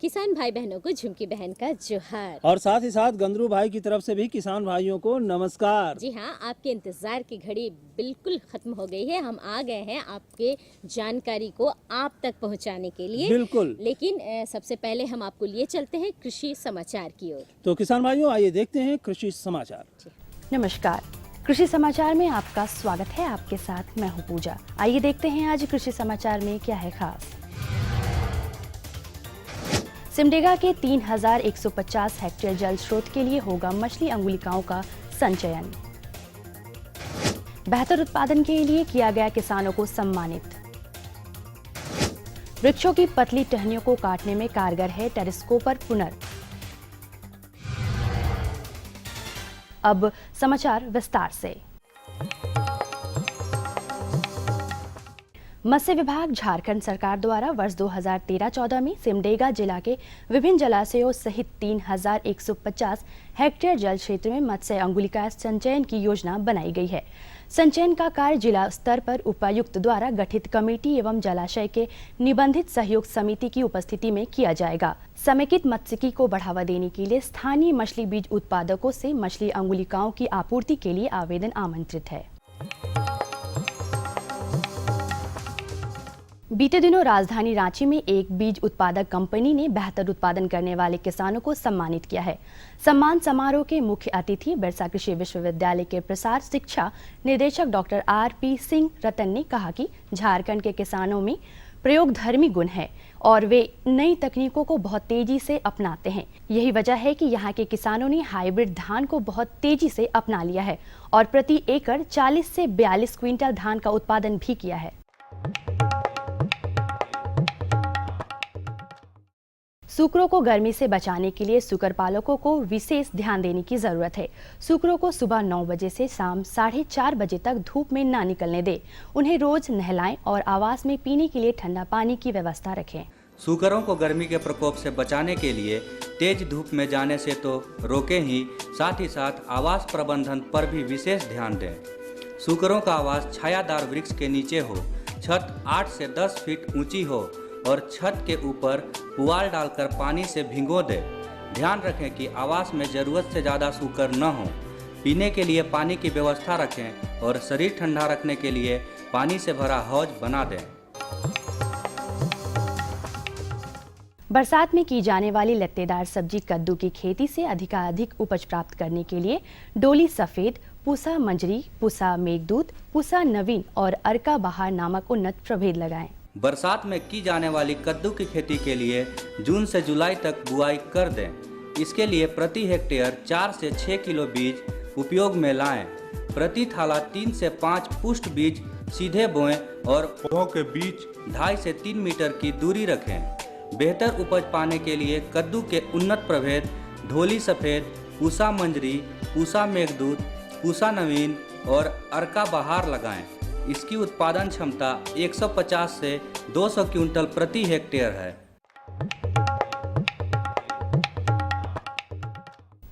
किसान भाई बहनों को झुमकी बहन का जोहार। और साथ ही साथ गंदरू भाई की तरफ से भी किसान भाइयों को नमस्कार। जी हाँ, आपके इंतजार की घड़ी बिल्कुल खत्म हो गई है। हम आ गए हैं आपके जानकारी को आप तक पहुंचाने के लिए। बिल्कुल। लेकिन सबसे पहले हम आपको लिए चलते हैं कृषि समाचार की ओर। तो किसान भाइयों, आइए देखते हैं कृषि समाचार। नमस्कार, कृषि समाचार में आपका स्वागत है। आपके साथ मैं हूं पूजा। आइए देखते हैं आज कृषि समाचार में क्या है खास। सिमडेगा के 3150 हेक्टेयर जल स्रोत के लिए होगा मछली अंगुलिकाओं का संचयन। बेहतर उत्पादन के लिए किया गया किसानों को सम्मानित। वृक्षों की पतली टहनियों को काटने में कारगर है टेरिस्कोपर पुनर। अब समाचार विस्तार से। मत्स्य विभाग झारखंड सरकार द्वारा वर्ष 2013-14 में सिमडेगा जिला के विभिन्न जलाशयों सहित 3150 हेक्टेयर जल क्षेत्र में मत्स्य अंगुलिका संचयन की योजना बनाई गई है। संचयन का कार्य जिला स्तर पर उपायुक्त द्वारा गठित कमेटी एवं जलाशय के निबंधित सहयोग समिति की उपस्थिति में किया जाएगा। समेकित मत्स्यिकी को बढ़ावा देने के लिए स्थानीय मछली बीज उत्पादकों से मछली अंगुलिकाओं की आपूर्ति के लिए आवेदन आमंत्रित है। बीते दिनों राजधानी रांची में एक बीज उत्पादक कंपनी ने बेहतर उत्पादन करने वाले किसानों को सम्मानित किया है। सम्मान समारोह के मुख्य अतिथि बिरसा कृषि विश्वविद्यालय के प्रसार शिक्षा निदेशक डॉक्टर आर.पी. सिंह रतन ने कहा कि झारखंड के किसानों में प्रयोगधर्मी गुण है और वे नई तकनीकों को बहुत तेजी से अपनाते हैं। यही वजह है कि यहाँ के किसानों ने हाइब्रिड धान को बहुत तेजी से अपना लिया है और प्रति एकड़ 40 से 42 क्विंटल धान का उत्पादन भी किया है। सूकरों को गर्मी से बचाने के लिए सूकर पालकों को विशेष ध्यान देने की जरूरत है। सूकरों को सुबह 9 बजे से शाम 4:30 बजे तक धूप में ना निकलने दें। उन्हें रोज नहलाएं और आवास में पीने के लिए ठंडा पानी की व्यवस्था रखें। सूकरों को गर्मी के प्रकोप से बचाने के लिए तेज धूप में जाने से तो रोकें ही साथ आवास प्रबंधन पर भी विशेष ध्यान दें। सूकरों का आवास छायादार वृक्ष के नीचे हो, छत 8 से 10 फीट ऊंची हो और छत के ऊपर पुआल डालकर पानी से भिगो दें। ध्यान रखें कि आवास में ज़रूरत से ज़्यादा सूकर न हो। पीने के लिए पानी की व्यवस्था रखें और शरीर ठंडा रखने के लिए पानी से भरा हौज बना दें। बरसात में की जाने वाली लत्तेदार सब्जी कद्दू की खेती से अधिकाधिक उपज प्राप्त करने के लिए डोली सफेद, पूसा मंजरी, पूसा मेघदूत, पूसा नवीन और अर्का बहार नामक उन्नत प्रभेद लगाएं। बरसात में की जाने वाली कद्दू की खेती के लिए जून से जुलाई तक बुआई कर दें। इसके लिए प्रति हेक्टेयर 4 से 6 किलो बीज उपयोग में लाएं। प्रति थाला 3 से 5 पुष्ट बीज सीधे बोएं और पौधों के बीच 2.5 से 3 मीटर की दूरी रखें। बेहतर उपज पाने के लिए कद्दू के उन्नत प्रभेद ढोली सफ़ेद, पूसा मंजरी, पूसा मेघदूत, पूसा नवीन और अर्का बहार लगाएं। इसकी उत्पादन क्षमता 150 से 200 क्विंटल प्रति हेक्टेयर है।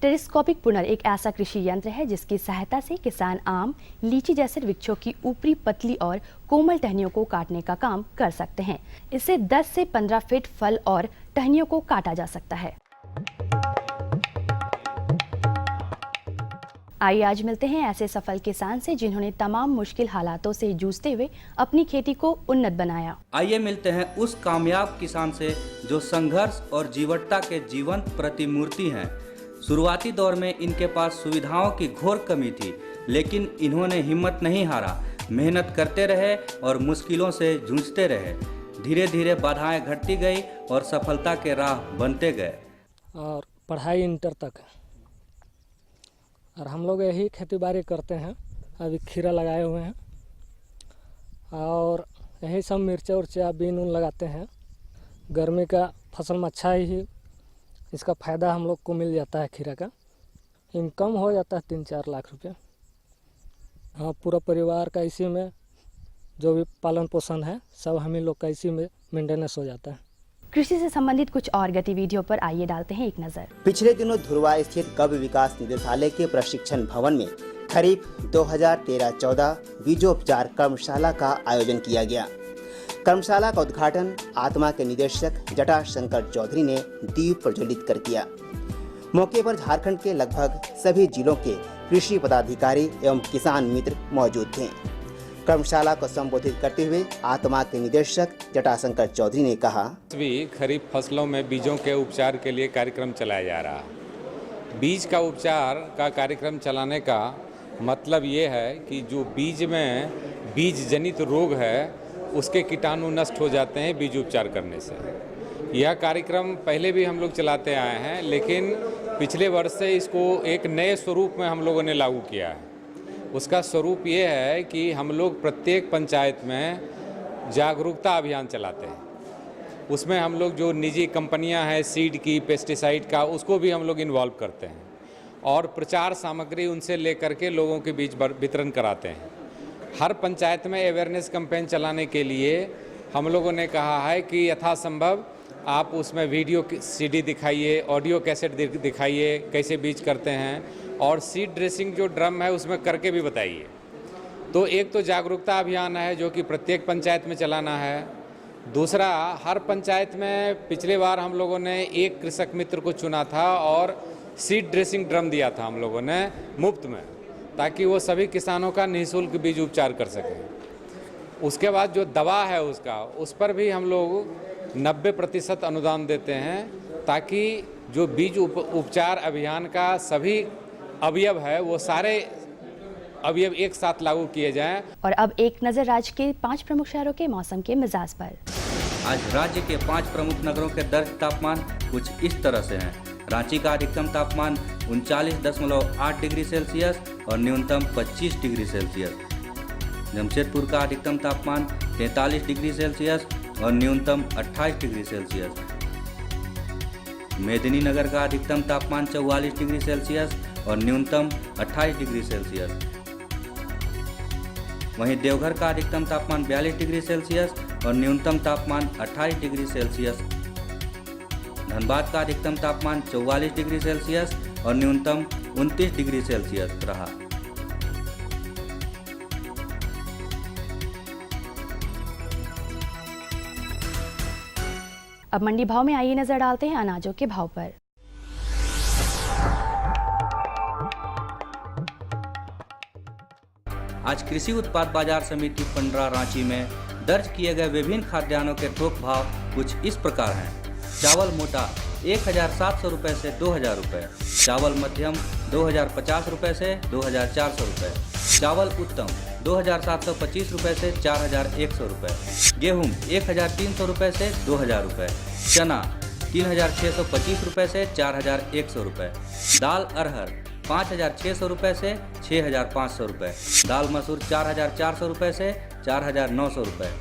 टेरिस्कोपिक पुनर एक ऐसा कृषि यंत्र है जिसकी सहायता से किसान आम, लीची जैसे वृक्षों की ऊपरी पतली और कोमल टहनियों को काटने का काम कर सकते हैं। इससे 10 से 15 फीट फल और टहनियों को काटा जा सकता है। आइए आज मिलते हैं ऐसे सफल किसान से जिन्होंने तमाम मुश्किल हालातों से जूझते हुए अपनी खेती को उन्नत बनाया। आइए मिलते हैं उस कामयाब किसान से जो संघर्ष और जीवटता के जीवंत प्रतिमूर्ति हैं। शुरुआती दौर में इनके पास सुविधाओं की घोर कमी थी, लेकिन इन्होंने हिम्मत नहीं हारा, मेहनत करते रहे और मुश्किलों से जूझते रहे। धीरे धीरे बाधाएं घटती गई और सफलता के राह बनते गए। और पढ़ाई इंटर तक और हम लोग यही खेती बाड़ी करते हैं। अभी खीरा लगाए हुए हैं और यही सब मिर्चा उर्चा बीन उन लगाते हैं। गर्मी का फसल में अच्छा ही इसका फ़ायदा हम लोग को मिल जाता है। खीरा का इनकम हो जाता है 3-4 लाख रुपये। हाँ, पूरा परिवार का इसी में जो भी पालन पोषण है सब हम ही लोग का इसी में मेंटेनेंस हो जाता है। कृषि से संबंधित कुछ और गतिविधियों पर आइए डालते हैं एक नजर। पिछले दिनों धुरवा स्थित कब्ज विकास निदेशालय के प्रशिक्षण भवन में खरीफ 2013-14 बीजोपचार कर्मशाला का आयोजन किया गया। कर्मशाला का उद्घाटन आत्मा के निदेशक जटाशंकर चौधरी ने दीप प्रज्वलित कर किया। मौके पर झारखंड के लगभग सभी जिलों के कृषि पदाधिकारी एवं किसान मित्र मौजूद थे। कर्मशाला को संबोधित करते हुए आत्मा के निदेशक जटाशंकर चौधरी ने कहा, भी खरीफ फसलों में बीजों के उपचार के लिए कार्यक्रम चलाया जा रहा है। बीज का उपचार का कार्यक्रम चलाने का मतलब ये है कि जो बीज में बीज जनित रोग है उसके कीटाणु नष्ट हो जाते हैं बीज उपचार करने से। यह कार्यक्रम पहले भी हम लोग चलाते आए हैं, लेकिन पिछले वर्ष से इसको एक नए स्वरूप में हम लोगों ने लागू किया है। उसका स्वरूप ये है कि हम लोग प्रत्येक पंचायत में जागरूकता अभियान चलाते हैं। उसमें हम लोग जो निजी कंपनियां हैं सीड की, पेस्टिसाइड का, उसको भी हम लोग इन्वॉल्व करते हैं और प्रचार सामग्री उनसे लेकर के लोगों के बीच वितरण कराते हैं। हर पंचायत में अवेयरनेस कैंपेन चलाने के लिए हम लोगों ने कहा है कि यथासंभव आप उसमें वीडियो सीडी दिखाइए, ऑडियो कैसेट दिखाइए कैसे बीज करते हैं, और सीड ड्रेसिंग जो ड्रम है उसमें करके भी बताइए। तो एक तो जागरूकता अभियान है जो कि प्रत्येक पंचायत में चलाना है। दूसरा, हर पंचायत में पिछले बार हम लोगों ने एक कृषक मित्र को चुना था और सीड ड्रेसिंग ड्रम दिया था हम लोगों ने मुफ्त में, ताकि वो सभी किसानों का निःशुल्क बीज उपचार कर सकें। उसके बाद जो दवा है उसका, उस पर भी हम लोग 90% अनुदान देते हैं, ताकि जो बीज उपचार अभियान का सभी अवयव है वो सारे अवयव एक साथ लागू किए जाएं। और अब एक नजर राज्य के 5 प्रमुख शहरों के मौसम के मिजाज पर। आज राज्य के 5 प्रमुख नगरों के दर्ज तापमान कुछ इस तरह से हैं। रांची का अधिकतम तापमान 39.8 डिग्री सेल्सियस और न्यूनतम 25 डिग्री सेल्सियस। जमशेदपुर का अधिकतम तापमान 43 डिग्री सेल्सियस और न्यूनतम 28 डिग्री सेल्सियस। मेदिनीनगर का अधिकतम तापमान 44 डिग्री सेल्सियस और न्यूनतम 28 डिग्री सेल्सियस। वहीं देवघर का अधिकतम तापमान 42 डिग्री सेल्सियस और न्यूनतम तापमान 28 डिग्री सेल्सियस। धनबाद का अधिकतम तापमान 44 डिग्री सेल्सियस और न्यूनतम 29 डिग्री सेल्सियस रहा। अब मंडी भाव में आइए नजर डालते हैं अनाजों के भाव पर। आज कृषि उत्पाद बाजार समिति पंडरा रांची में दर्ज किए गए विभिन्न खाद्यान्नों के थोक भाव कुछ इस प्रकार हैं। चावल मोटा 1,700 रुपये से 2,000 रुपये, चावल मध्यम 2,050 रुपये से 2,400 रुपये, चावल उत्तम 2,725 रुपये से 4,100 रुपये, गेहूँ 1,300 रुपये से 2,000 रुपये, चना 3,625 रुपये से 4,100 रुपये, दाल अरहर 5,600 रुपये से 6,500 रुपये, दाल मसूर 4,400 रुपये से 4,900 रुपये,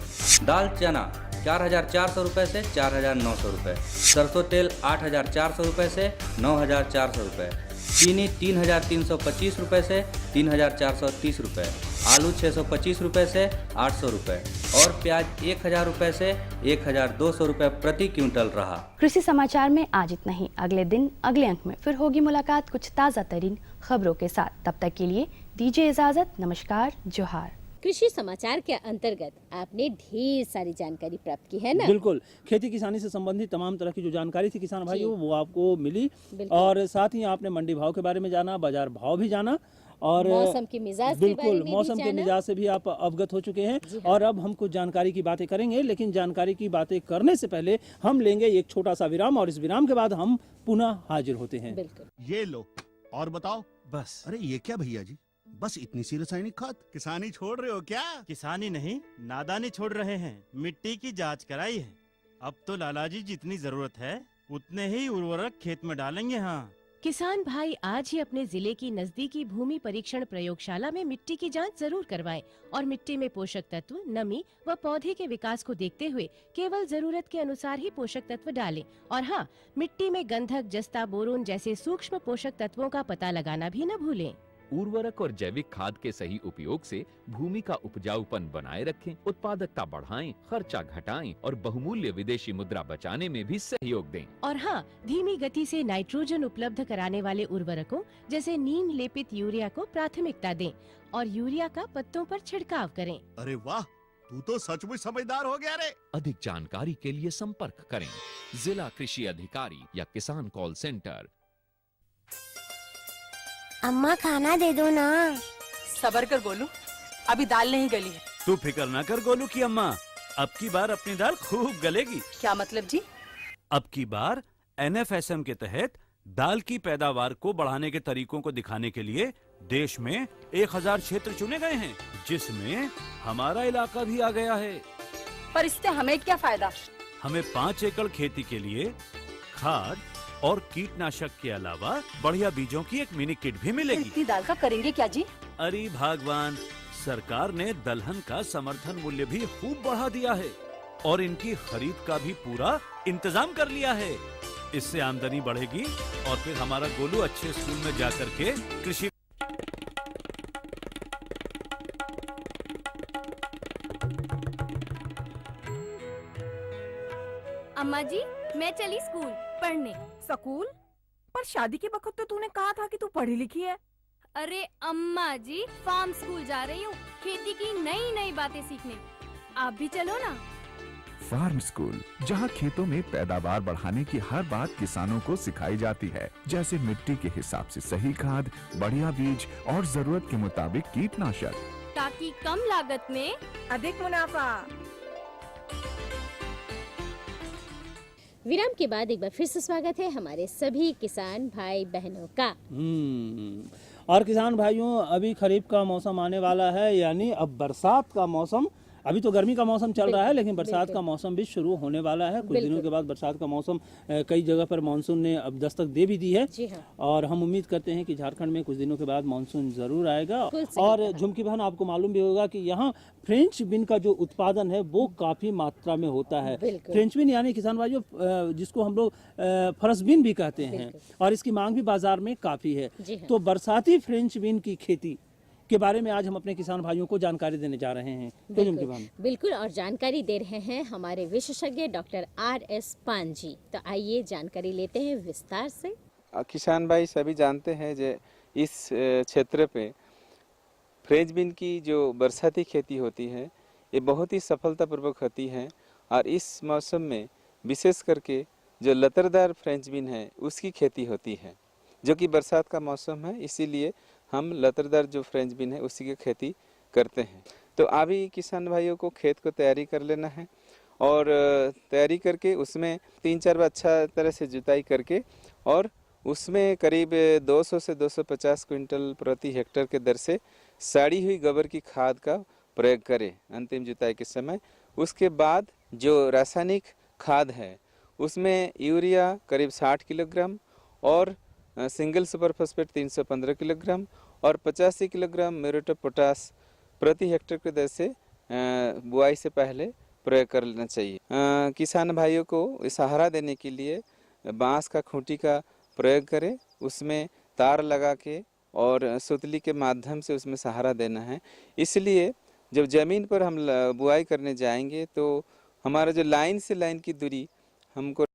दाल चना 4,400 रुपये से 4,900 रुपये, सरसों तेल 8,400 रुपये से 9,400 रुपये, चीनी 3,325 रुपये से 3,430 रुपये, आलू 625 रुपये से 800 रुपये और प्याज 1,000 रुपये से 1,200 रुपये प्रति क्विंटल रहा। कृषि समाचार में आज इतना ही। अगले दिन अगले अंक में फिर होगी मुलाकात कुछ ताज़ा तरीन खबरों के साथ। तब तक के लिए दीजिए इजाजत। नमस्कार, जोहार। कृषि समाचार के अंतर्गत आपने ढेर सारी जानकारी प्राप्त की है ना। बिल्कुल, खेती किसानी से संबंधित तमाम तरह की जो जानकारी थी किसान भाइयों वो आपको मिली, और साथ ही आपने मंडी भाव के बारे में जाना, बाजार भाव भी जाना, और मौसम के मिजाज बिल्कुल मौसम के मिजाज से भी आप अवगत हो चुके हैं। और अब हम कुछ जानकारी की बातें करेंगे, लेकिन जानकारी की बातें करने से पहले हम लेंगे एक छोटा सा विराम, और इस विराम के बाद हम पुनः हाजिर होते हैं। बिल्कुल। ये लो और बताओ। बस। अरे ये क्या भैया जी, बस इतनी सी रासायनिक खाद? किसानी छोड़ रहे हो क्या? किसानी नहीं, नादानी छोड़ रहे हैं। मिट्टी की जांच कराई है। अब तो लालाजी जितनी जरूरत है उतने ही उर्वरक खेत में डालेंगे। हाँ, किसान भाई आज ही अपने जिले की नजदीकी भूमि परीक्षण प्रयोगशाला में मिट्टी की जांच जरूर करवाएं और मिट्टी में पोषक तत्व, नमी व पौधे के विकास को देखते हुए केवल जरूरत के अनुसार ही पोषक तत्व डालें। और हाँ, मिट्टी में गंधक, जस्ता, बोरोन जैसे सूक्ष्म पोषक तत्वों का पता लगाना भी न भूलें। उर्वरक और जैविक खाद के सही उपयोग से भूमि का उपजाऊपन बनाए रखें, उत्पादकता बढ़ाएं, खर्चा घटाएं और बहुमूल्य विदेशी मुद्रा बचाने में भी सहयोग दें। और हाँ, धीमी गति से नाइट्रोजन उपलब्ध कराने वाले उर्वरकों जैसे नीम लेपित यूरिया को प्राथमिकता दें और यूरिया का पत्तों पर छिड़काव करें। अरे वाह, तू तो सचमुच समझदार हो गया रे। अधिक जानकारी के लिए संपर्क करें जिला कृषि अधिकारी या किसान कॉल सेंटर। अम्मा खाना दे दो ना। सबर कर गोलू, अभी दाल नहीं गली है। तू फिक्र ना कर गोलू की अम्मा, अब की बार अपनी दाल खूब गलेगी। क्या मतलब जी? अब की बार NFSM के तहत दाल की पैदावार को बढ़ाने के तरीकों को दिखाने के लिए देश में 1000 क्षेत्र चुने गए हैं, जिसमें हमारा इलाका भी आ गया है। पर इससे हमें क्या फायदा? हमें 5 एकड़ खेती के लिए खाद और कीटनाशक के अलावा बढ़िया बीजों की एक मिनी किट भी मिलेगी। इतनी दाल का करेंगे क्या जी? अरे भगवान, सरकार ने दलहन का समर्थन मूल्य भी खूब बढ़ा दिया है और इनकी खरीद का भी पूरा इंतजाम कर लिया है। इससे आमदनी बढ़ेगी और फिर हमारा गोलू अच्छे स्कूल में जाकर के कृषि। अम्मा जी, मैं चली स्कूल पढ़ने। स्कूल? पर शादी के वक्त तो तूने कहा था कि तू पढ़ी लिखी है। अरे अम्मा जी, फार्म स्कूल जा रही हूँ खेती की नई नई बातें सीखने। आप भी चलो ना। फार्म स्कूल, जहां खेतों में पैदावार बढ़ाने की हर बात किसानों को सिखाई जाती है, जैसे मिट्टी के हिसाब से सही खाद, बढ़िया बीज और जरूरत के मुताबिक कीटनाशक, ताकि कम लागत में अधिक मुनाफा। विराम के बाद एक बार फिर से स्वागत है हमारे सभी किसान भाई बहनों का। और किसान भाइयों, अभी खरीफ का मौसम आने वाला है, यानी अब बरसात का मौसम। अभी तो गर्मी का मौसम चल रहा है, लेकिन बरसात का मौसम भी शुरू होने वाला है। कुछ दिनों के बाद बरसात का मौसम, कई जगह पर मानसून ने अब दस्तक दे भी दी है। जी हाँ। और हम उम्मीद करते हैं कि झारखंड में कुछ दिनों के बाद मानसून जरूर आएगा। और झुमकी बहन, आपको मालूम भी होगा कि यहाँ फ्रेंच बीन का जो उत्पादन है वो काफी मात्रा में होता है। फ्रेंच बीन यानी किसान भाइयों जिसको हम लोग फरस बीन भी कहते हैं, और इसकी मांग भी बाजार में काफी है। तो बरसाती फ्रेंच बीन की खेती के बारे में आज हम अपने किसान भाइयों को जानकारी देने जा रहे हैं। बिल्कुल, और जानकारी दे रहे हैं हमारे विशेषज्ञ डॉक्टर RS पान जी। तो आइए जानकारी लेते हैं विस्तार से। किसान भाई सभी जानते हैं जो इस क्षेत्र पे फ्रेंच बीन की जो बरसाती खेती होती है ये बहुत ही सफलतापूर्वक होती है। और इस मौसम में विशेष करके जो लतरदार फ्रेंच बीन है उसकी खेती होती है, जो कि बरसात का मौसम है, इसीलिए हम लतरदार जो फ्रेंच बीन है उसी की खेती करते हैं। तो अभी किसान भाइयों को खेत को तैयारी कर लेना है और तैयारी करके उसमें 3-4 बार अच्छा तरह से जुताई करके और उसमें करीब 200 से 250 क्विंटल प्रति हेक्टेयर के दर से सड़ी हुई गोबर की खाद का प्रयोग करें अंतिम जुताई के समय। उसके बाद जो रासायनिक खाद है उसमें यूरिया करीब 60 किलोग्राम और सिंगल सुपर फॉस्फेट 315 किलोग्राम और 85 किलोग्राम म्यूरेट ऑफ पोटास प्रति हेक्टेयर के दर से बुआई से पहले प्रयोग कर लेना चाहिए। किसान भाइयों को सहारा देने के लिए बांस का खूंटी का प्रयोग करें, उसमें तार लगा के और सुतली के माध्यम से उसमें सहारा देना है। इसलिए जब ज़मीन पर हम बुआई करने जाएंगे तो हमारा जो लाइन से लाइन की दूरी हमको